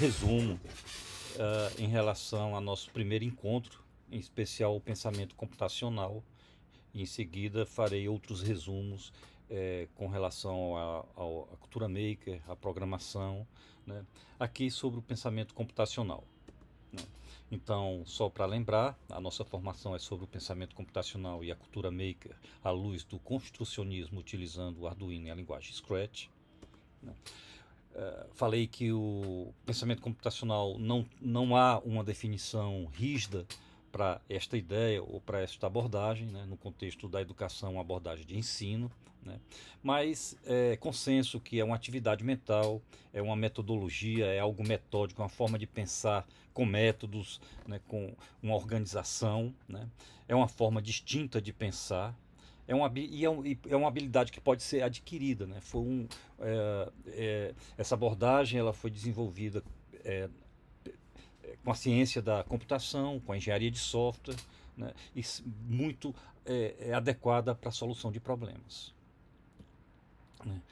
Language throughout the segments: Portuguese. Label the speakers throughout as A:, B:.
A: Resumo em relação ao nosso primeiro encontro, em especial o pensamento computacional. E em seguida farei outros resumos com relação à cultura maker, à programação, né? Aqui sobre o pensamento computacional, né? Então, só para lembrar, a nossa formação é sobre o pensamento computacional e a cultura maker à luz do construcionismo utilizando o Arduino e a linguagem Scratch, né? Falei que o pensamento computacional não há uma definição rígida para esta ideia ou para esta abordagem, né, no contexto da educação, uma abordagem de ensino, né, mas é consenso que é uma atividade mental, é uma metodologia, é algo metódico, uma forma de pensar com métodos, né, com uma organização, né, é uma forma distinta de pensar. É uma habilidade que pode ser adquirida, né? Essa abordagem ela foi desenvolvida é, com a ciência da computação, com a engenharia de software, né? E muito adequada para a solução de problemas, né?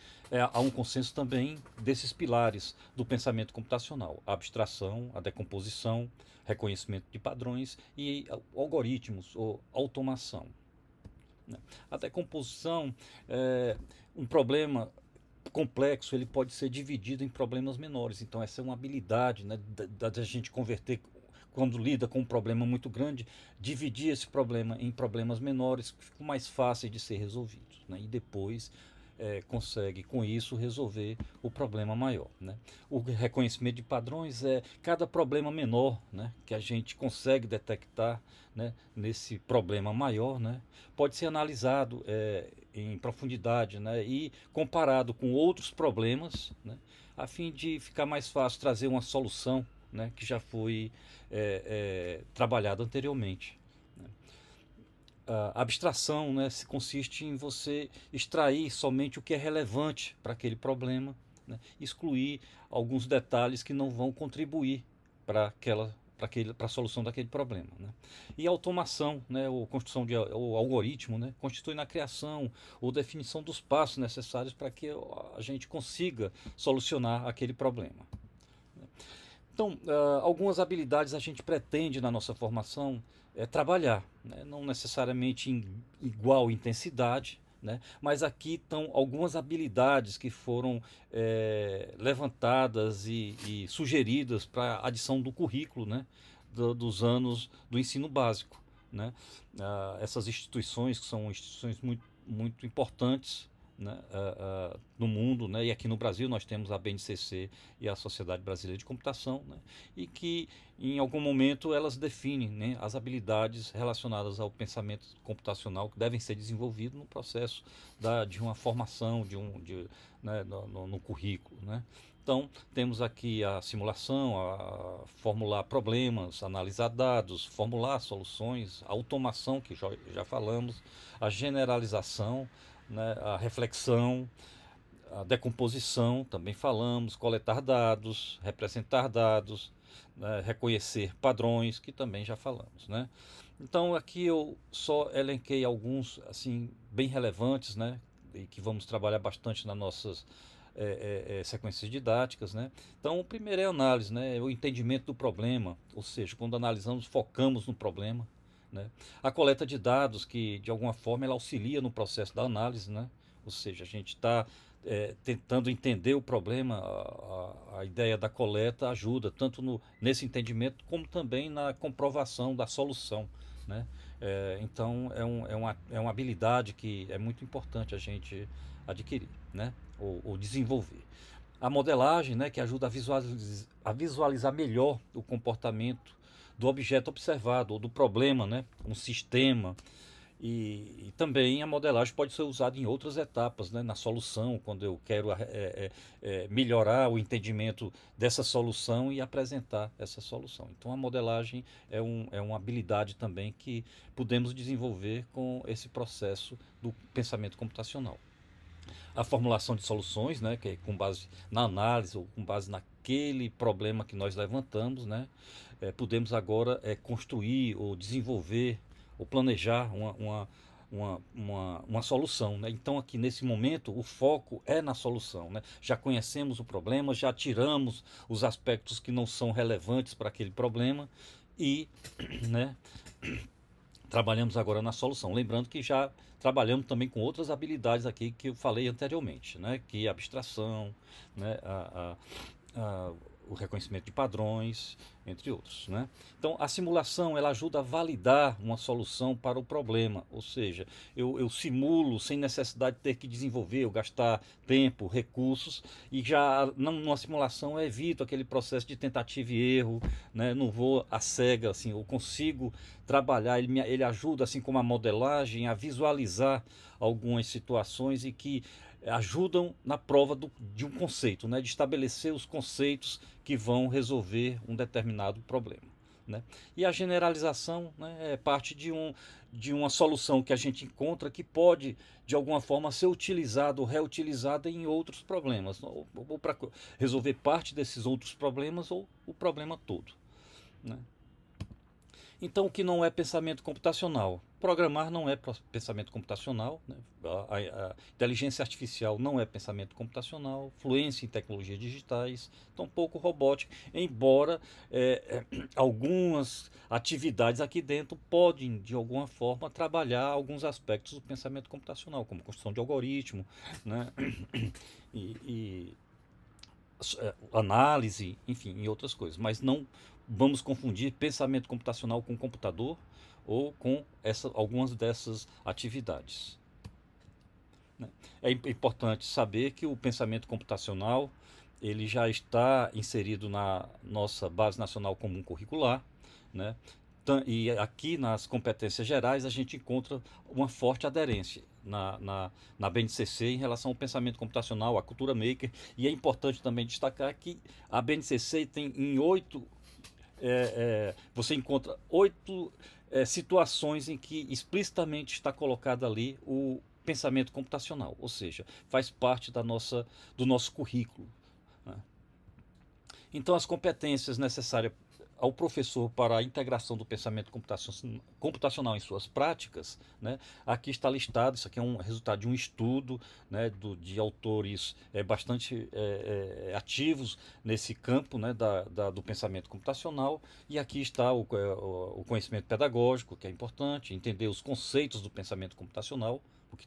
A: Há um consenso também desses pilares do pensamento computacional: a abstração, a decomposição, reconhecimento de padrões e algoritmos ou automação, né? A decomposição um problema complexo, ele pode ser dividido em problemas menores. Então essa é uma habilidade, né, da gente converter, quando lida com um problema muito grande, dividir esse problema em problemas menores que ficam mais fáceis de ser resolvidos, né? E depois consegue com isso resolver o problema maior, né? O reconhecimento de padrões é cada problema menor, né, que a gente consegue detectar, né, nesse problema maior, né, pode ser analisado em profundidade, né, e comparado com outros problemas, né, a fim de ficar mais fácil trazer uma solução, né, que já foi trabalhada anteriormente, né. A abstração, né, se consiste em você extrair somente o que é relevante para aquele problema, né, excluir alguns detalhes que não vão contribuir para a solução daquele problema, né? E a automação, né, ou construção de o algoritmo, né, constitui na criação ou definição dos passos necessários para que a gente consiga solucionar aquele problema. Então, algumas habilidades a gente pretende na nossa formação trabalhar, né? Não necessariamente em igual intensidade, né? Mas aqui estão algumas habilidades que foram levantadas e sugeridas para adição do currículo, né? Dos anos do ensino básico, né? Essas instituições, que são instituições muito importantes, né, no mundo, né, e aqui no Brasil nós temos a BNCC e a Sociedade Brasileira de Computação, né, e que em algum momento elas definem, né, as habilidades relacionadas ao pensamento computacional que devem ser desenvolvidas no processo de uma formação, né, no currículo, né. Então, temos aqui a simulação, a formular problemas, analisar dados, formular soluções, a automação, que já falamos, a generalização, né, a reflexão, a decomposição, também falamos, coletar dados, representar dados, né, reconhecer padrões, que também já falamos, né? Então aqui eu só elenquei alguns assim bem relevantes, né, e que vamos trabalhar bastante nas nossas sequências didáticas, né? Então o primeiro é a análise, né, o entendimento do problema, ou seja, quando analisamos focamos no problema, né? A coleta de dados, que de alguma forma ela auxilia no processo da análise, né? Ou seja, a gente está tentando entender o problema, a ideia da coleta ajuda tanto nesse entendimento como também na comprovação da solução, né? Então é uma habilidade que é muito importante a gente adquirir, né? Ou desenvolver. A modelagem, né, que ajuda a visualizar melhor o comportamento do objeto observado ou do problema, né, um sistema. E também a modelagem pode ser usada em outras etapas, né, na solução, quando eu quero melhorar o entendimento dessa solução e apresentar essa solução. Então a modelagem é uma habilidade também que podemos desenvolver com esse processo do pensamento computacional. A formulação de soluções, né, que é com base na análise ou com base naquele problema que nós levantamos, né, podemos agora construir ou desenvolver ou planejar uma solução, né? Então aqui nesse momento o foco é na solução, né? Já conhecemos o problema, já tiramos os aspectos que não são relevantes para aquele problema e, né, trabalhamos agora na solução. Lembrando que já trabalhamos também com outras habilidades aqui que eu falei anteriormente, né? Que é abstração, né? A, o reconhecimento de padrões, entre outros, né? Então, a simulação ela ajuda a validar uma solução para o problema, ou seja, eu simulo sem necessidade de ter que desenvolver ou gastar tempo, recursos, e já numa simulação eu evito aquele processo de tentativa e erro, né? Não vou a cega, assim, eu consigo trabalhar, ele ajuda, assim como a modelagem, a visualizar algumas situações e que ajudam na prova de um conceito, né? De estabelecer os conceitos que vão resolver um determinado problema. Né? E a generalização, né, é parte de uma solução que a gente encontra que pode, de alguma forma, ser utilizada ou reutilizada em outros problemas, ou para resolver parte desses outros problemas ou o problema todo. Né? Então, o que não é pensamento computacional? Programar não é pensamento computacional, né? A inteligência artificial não é pensamento computacional, fluência em tecnologias digitais, tampouco robótica, embora algumas atividades aqui dentro podem, de alguma forma, trabalhar alguns aspectos do pensamento computacional, como construção de algoritmo, né? e análise, enfim, e outras coisas. Mas não vamos confundir pensamento computacional com computador ou com algumas dessas atividades. Né? É importante saber que o pensamento computacional ele já está inserido na nossa Base Nacional Comum Curricular, né? E aqui nas competências gerais a gente encontra uma forte aderência na BNCC em relação ao pensamento computacional, à cultura maker, e é importante também destacar que a BNCC tem em 8, você encontra 8 situações em que explicitamente está colocado ali o pensamento computacional, ou seja, faz parte do nosso currículo. Né? Então, as competências necessárias ao professor para a integração do pensamento computacional em suas práticas, né? Aqui está listado, isso aqui é um resultado de um estudo, né, de autores bastante ativos nesse campo, né, do pensamento computacional, e aqui está o conhecimento pedagógico, que é importante, entender os conceitos do pensamento computacional, o que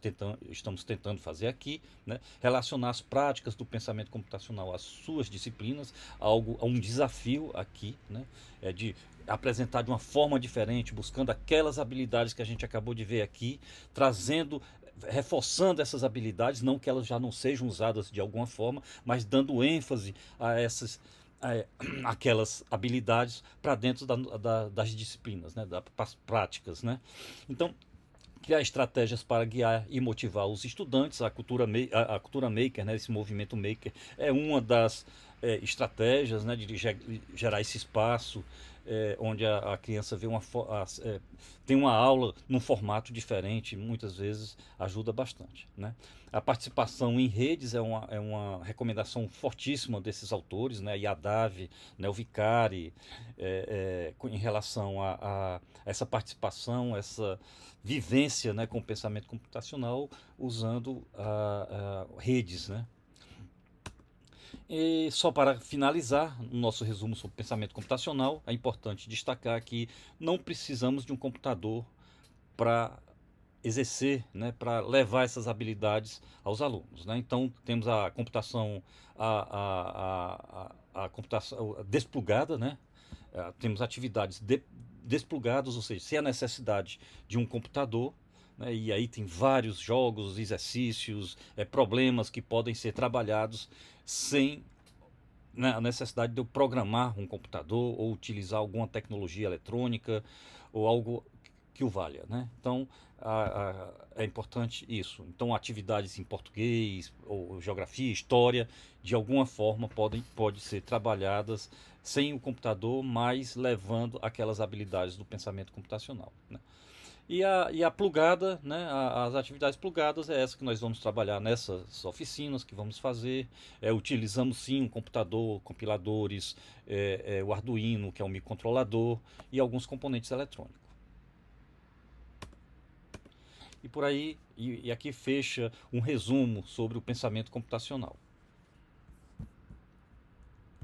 A: estamos tentando fazer aqui, né? Relacionar as práticas do pensamento computacional às suas disciplinas, a um desafio aqui, né? De apresentar de uma forma diferente, buscando aquelas habilidades que a gente acabou de ver aqui, trazendo, reforçando essas habilidades, não que elas já não sejam usadas de alguma forma, mas dando ênfase a aquelas habilidades para dentro das disciplinas, né? Das práticas, né? Então, criar estratégias para guiar e motivar os estudantes. A cultura maker, né, esse movimento maker, é uma das estratégias, né, de gerar esse espaço onde a criança vê tem uma aula num formato diferente, muitas vezes ajuda bastante. Né? A participação em redes é uma recomendação fortíssima desses autores, né? Yadav, né? O Vicari, em relação a essa participação, essa vivência, né, com o pensamento computacional usando redes. Né? E só para finalizar o nosso resumo sobre pensamento computacional, é importante destacar que não precisamos de um computador para exercer, né, para levar essas habilidades aos alunos. Né? Então temos a computação, a computação desplugada, né? Temos atividades desplugadas, ou seja, sem a necessidade de um computador. Né? E aí tem vários jogos, exercícios, problemas que podem ser trabalhados sem, né, a necessidade de eu programar um computador ou utilizar alguma tecnologia eletrônica ou algo que o valha. Né? Então é importante isso. Então atividades em português, ou geografia, história, de alguma forma pode ser trabalhadas sem o computador, mas levando aquelas habilidades do pensamento computacional. Né? E a plugada, né, as atividades plugadas é essa que nós vamos trabalhar nessas oficinas que vamos fazer. Utilizamos sim um computador, compiladores, o Arduino, que é um microcontrolador, e alguns componentes eletrônicos. e por aí, e aqui fecha um resumo sobre o pensamento computacional.